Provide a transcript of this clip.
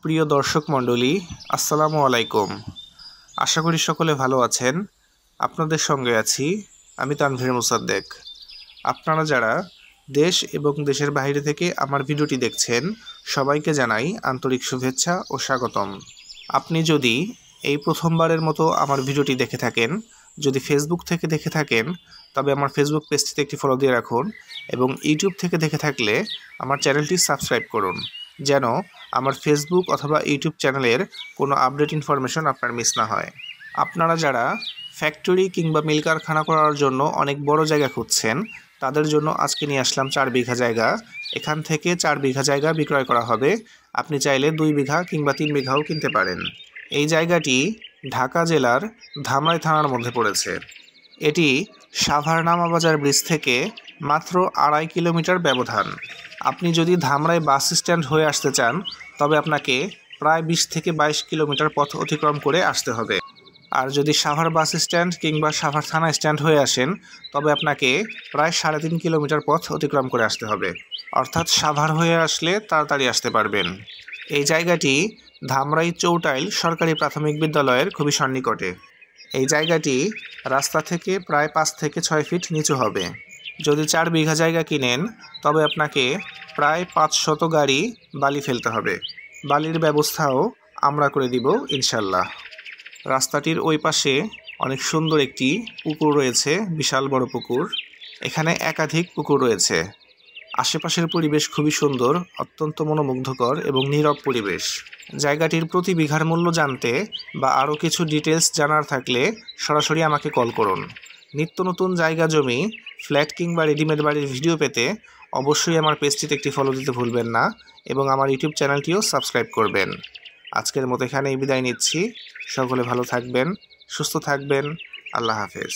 প্রিয় দর্শক মণ্ডলী, আসসালামু আলাইকুম। আশা করি সকলে ভালো আছেন। আপনাদের সঙ্গে আছি আমি তানভীর মোসাদ্দেক। আপনারা যারা দেশ এবং দেশের বাইরে থেকে আমার ভিডিওটি দেখছেন, সবাইকে জানাই আন্তরিক শুভেচ্ছা ও স্বাগতম। আপনি যদি এই প্রথমবারের মতো আমার ভিডিওটি দেখে থাকেন, যদি ফেসবুক থেকে দেখে থাকেন, তবে আমার ফেসবুক পেজটিতে একটি ফলো দিয়ে রাখুন এবং ইউটিউব থেকে দেখে থাকলে আমার চ্যানেলটি সাবস্ক্রাইব করুন, যেন আমার ফেসবুক অথবা ইউটিউব চ্যানেলের কোনো আপডেট ইনফরমেশন আপনার মিস না হয়। আপনারা যারা ফ্যাক্টরি কিংবা মিল কারখানা করার জন্য অনেক বড় জায়গা খুঁজছেন, তাদের জন্য আজকে নিয়ে আসলাম 4 বিঘা জায়গা। এখান থেকে 4 বিঘা জায়গা বিক্রয় করা হবে। আপনি চাইলে 2 বিঘা কিংবা 3 বিঘাও কিনতে পারেন। এই জায়গাটি ঢাকা জেলার ধামরাই থানার মধ্যে পড়েছে। এটি সাভার নামাবাজার ব্রিজ থেকে মাত্র 2.5 কিলোমিটার ব্যবধান। আপনি যদি ধামরাই বাস স্ট্যান্ড হয়ে আসতে চান, তবে আপনাকে প্রায় 20 থেকে 22 কিলোমিটার পথ অতিক্রম করে আসতে হবে। আর যদি সাভার বাস স্ট্যান্ড কিংবা সাভার থানা স্ট্যান্ড হয়ে আসেন, তবে আপনাকে প্রায় 3.5 কিলোমিটার পথ অতিক্রম করে আসতে হবে। অর্থাৎ সাভার হয়ে আসলে তাড়াতাড়ি আসতে পারবেন। এই জায়গাটি ধামরাই চৌটাইল সরকারি প্রাথমিক বিদ্যালয়ের খুবই সন্নিকটে। এই জায়গাটি রাস্তা থেকে প্রায় 5 থেকে 6 ফিট নিচু হবে। যদি 4 বিঘা জায়গা কিনেন, তবে আপনাকে প্রায় 500 গাড়ি বালি ফেলতে হবে। বালির ব্যবস্থাও আমরা করে দিব ইনশাল্লাহ। রাস্তাটির ওই পাশে অনেক সুন্দর একটি পুকুর রয়েছে, বিশাল বড় পুকুর। এখানে একাধিক পুকুর রয়েছে। আশেপাশের পরিবেশ খুবই সুন্দর, অত্যন্ত মনোমুগ্ধকর এবং নীরব পরিবেশ। জায়গাটির প্রতি বিঘার মূল্য জানতে বা আরও কিছু ডিটেলস জানার থাকলে সরাসরি আমাকে কল করুন। নিত্য নতুন জায়গা জমি, ফ্ল্যাট কিংবা রেডিমেড বাড়ির ভিডিও পেতে অবশ্যই আমার পেজটিতে একটি ফলো দিতে ভুলবেন না এবং আমার ইউটিউব চ্যানেলটিও সাবস্ক্রাইব করবেন। আজকের মতো এখানেই বিদায় নিচ্ছি। সকলে ভালো থাকবেন, সুস্থ থাকবেন। আল্লাহ হাফেজ।